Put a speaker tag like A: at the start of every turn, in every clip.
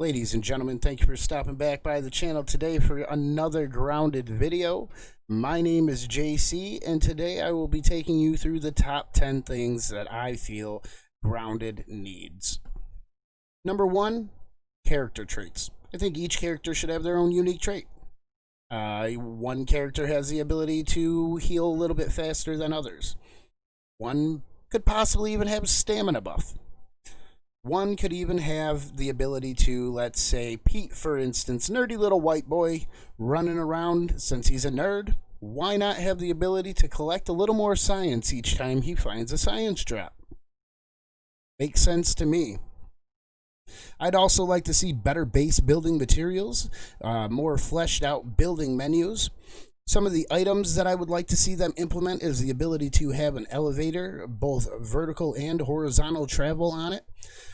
A: Ladies and gentlemen, thank you for stopping back by the channel today for another grounded video. My name is JC, and today I will be taking you through the top 10 things that I feel grounded needs. Number one, character traits. I think each character should have their own unique trait. One character has the ability to heal a little bit faster than others. One could possibly even have stamina buff. One could even have the ability to, let's say, Pete, for instance, nerdy little white boy running around. Since he's a nerd, why not have the ability to collect a little more science each time he finds a science drop? Makes sense to me. I'd also like to see better base building materials, more fleshed out building menus. Some of the items that I would like to see them implement is the ability to have an elevator, both vertical and horizontal travel on it.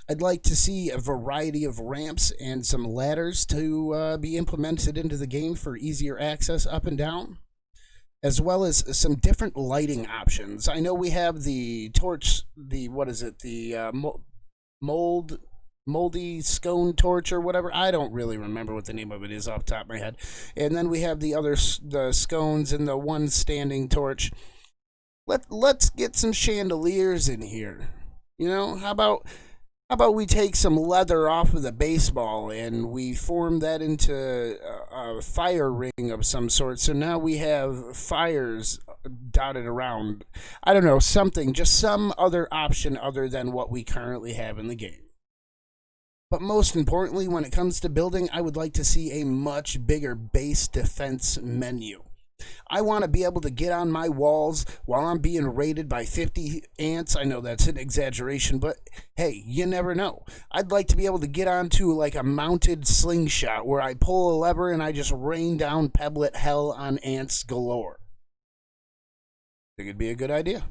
A: I'd like to see a variety of ramps and some ladders to be implemented into the game for easier access up and down, as well as some different lighting options. I know we have the torch, the moldy scone torch or whatever. I don't really remember what the name of it is off the top of my head. And then we have the scones and the one standing torch. Let's get some chandeliers in here. You know, how about we take some leather off of the baseball and we form that into a fire ring of some sort. So now we have fires dotted around. I don't know, something, just some other option other than what we currently have in the game. But most importantly, when it comes to building, I would like to see a much bigger base defense menu. I want to be able to get on my walls while I'm being raided by 50 ants. I know that's an exaggeration, but hey, you never know. I'd like to be able to get onto like a mounted slingshot where I pull a lever and I just rain down pebblet hell on ants galore. I think it'd be a good idea.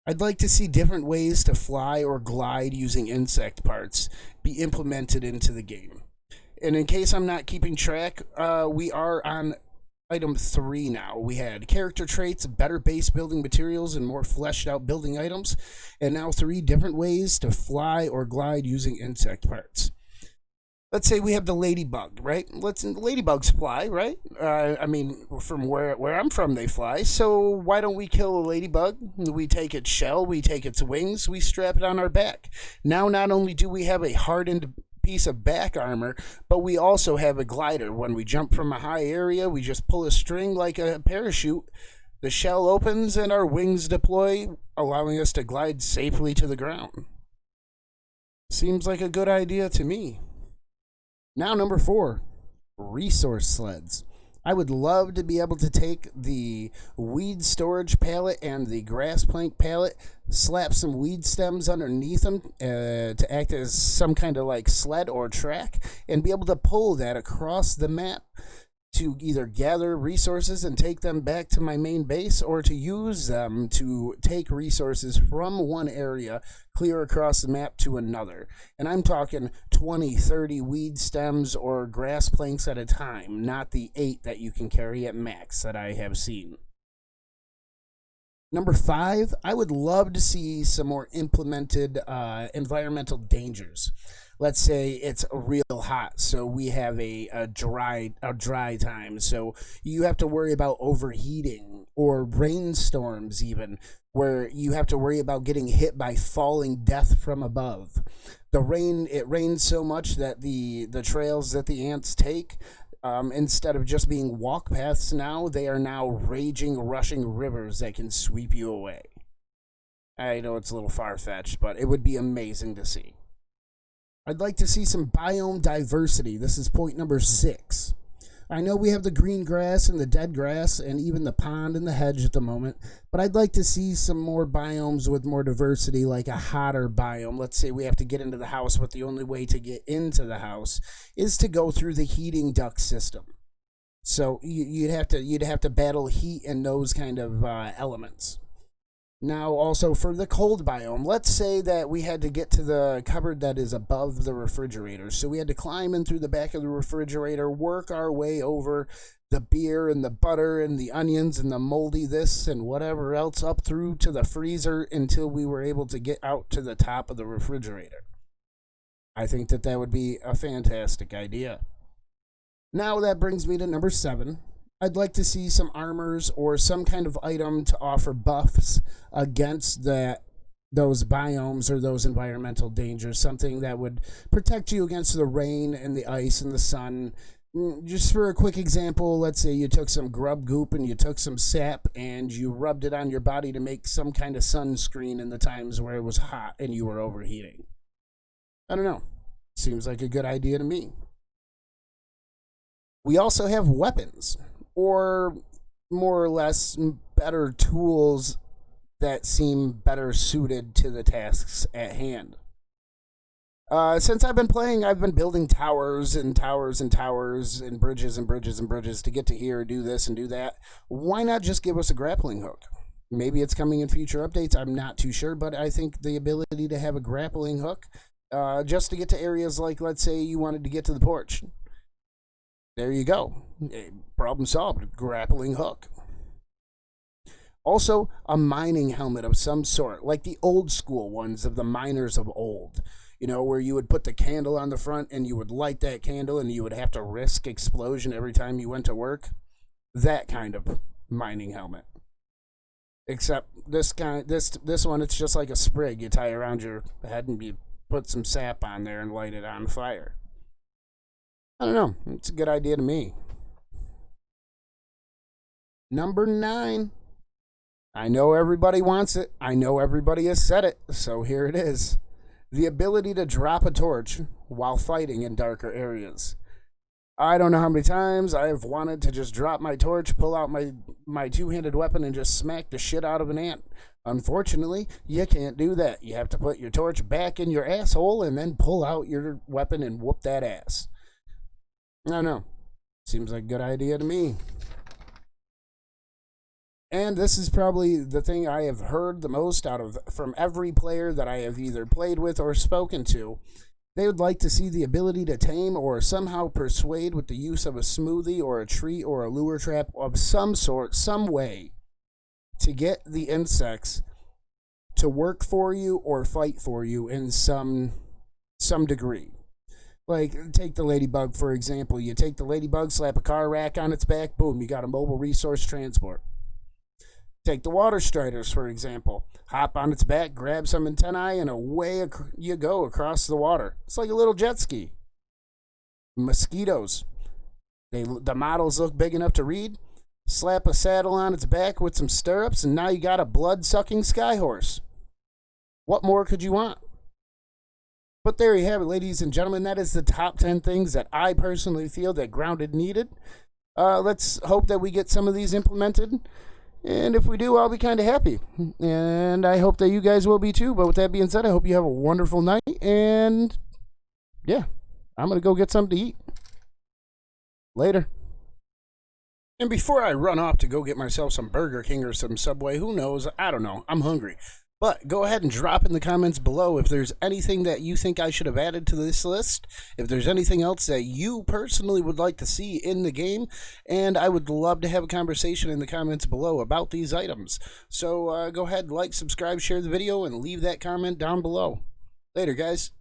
A: I'd like to see different ways to fly or glide using insect parts be implemented into the game. And in case I'm not keeping track, we are on item 3 now. We had character traits, better base building materials, and more fleshed out building items. And now 3 different ways to fly or glide using insect parts. Let's say we have the ladybug, right? Ladybugs fly, right? I mean, from where I'm from, they fly. So why don't we kill a ladybug? We take its shell, we take its wings, we strap it on our back. Now, not only do we have a hardened piece of back armor, but we also have a glider. When we jump from a high area, we just pull a string like a parachute. The shell opens and our wings deploy, allowing us to glide safely to the ground. Seems like a good idea to me. Now, number 4, resource sleds. I would love to be able to take the weed storage pallet and the grass plank pallet, slap some weed stems underneath them to act as some kind of like sled or track, and be able to pull that across the map to either gather resources and take them back to my main base, or to use them to take resources from one area clear across the map to another. And I'm talking 20, 30 weed stems or grass planks at a time, not the 8 that you can carry at max that I have seen. Number 5, I would love to see some more implemented environmental dangers. Let's say it's real hot, so we have a dry time, so you have to worry about overheating, or rainstorms even, where you have to worry about getting hit by falling death from above. It rains so much that the trails that the ants take, instead of just being walk paths now, they are now raging, rushing rivers that can sweep you away. I know it's a little far-fetched, but it would be amazing to see. I'd like to see some biome diversity. This is point number 6. I know we have the green grass and the dead grass and even the pond and the hedge at the moment, but I'd like to see some more biomes with more diversity, like a hotter biome. Let's say we have to get into the house, but the only way to get into the house is to go through the heating duct system. So you'd have to battle heat and those kind of elements. Now, also for the cold biome, let's say that we had to get to the cupboard that is above the refrigerator. So we had to climb in through the back of the refrigerator, work our way over the beer and the butter and the onions and the moldy this and whatever else up through to the freezer until we were able to get out to the top of the refrigerator. I think that that would be a fantastic idea. Now that brings me to number 7. I'd like to see some armors or some kind of item to offer buffs against those biomes or those environmental dangers. Something that would protect you against the rain and the ice and the sun. Just for a quick example, let's say you took some grub goop and you took some sap and you rubbed it on your body to make some kind of sunscreen in the times where it was hot and you were overheating. I don't know. Seems like a good idea to me. We also have weapons, or more or less better tools that seem better suited to the tasks at hand. Since I've been playing, I've been building towers and towers and towers and bridges and bridges and bridges to get to here, do this and do that. Why not just give us a grappling hook? Maybe it's coming in future updates. I'm not too sure, but I think the ability to have a grappling hook just to get to areas like, let's say you wanted to get to the porch. There you go. Problem solved. Grappling hook. Also, a mining helmet of some sort, like the old school ones of the miners of old. You know, where you would put the candle on the front and you would light that candle and you would have to risk explosion every time you went to work. That kind of mining helmet. Except this one, it's just like a sprig you tie around your head and you put some sap on there and light it on fire. I don't know. It's a good idea to me. Number 9. I know everybody wants it. I know everybody has said it. So here it is. The ability to drop a torch while fighting in darker areas. I don't know how many times I've wanted to just drop my torch, pull out my two-handed weapon, and just smack the shit out of an ant. Unfortunately, you can't do that. You have to put your torch back in your asshole and then pull out your weapon and whoop that ass. I don't know. Seems like a good idea to me. And this is probably the thing I have heard the most from every player that I have either played with or spoken to. They would like to see the ability to tame or somehow persuade with the use of a smoothie or a treat or a lure trap of some sort, some way, to get the insects to work for you or fight for you in some degree. Like, take the ladybug, for example. You take the ladybug, slap a car rack on its back, boom, you got a mobile resource transport. Take the water striders, for example. Hop on its back, grab some antennae, and away you go across the water. It's like a little jet ski. Mosquitoes. The models look big enough to read. Slap a saddle on its back with some stirrups, and now you got a blood-sucking skyhorse. What more could you want? But there you have it, ladies and gentlemen. That is the top 10 things that I personally feel that Grounded needed. Let's hope that we get some of these implemented. And if we do, I'll be kind of happy. And I hope that you guys will be too. But with that being said, I hope you have a wonderful night. And yeah, I'm going to go get something to eat. Later. And before I run off to go get myself some Burger King or some Subway, who knows? I don't know. I'm hungry. But go ahead and drop in the comments below if there's anything that you think I should have added to this list, if there's anything else that you personally would like to see in the game, and I would love to have a conversation in the comments below about these items. So go ahead, like, subscribe, share the video, and leave that comment down below. Later, guys.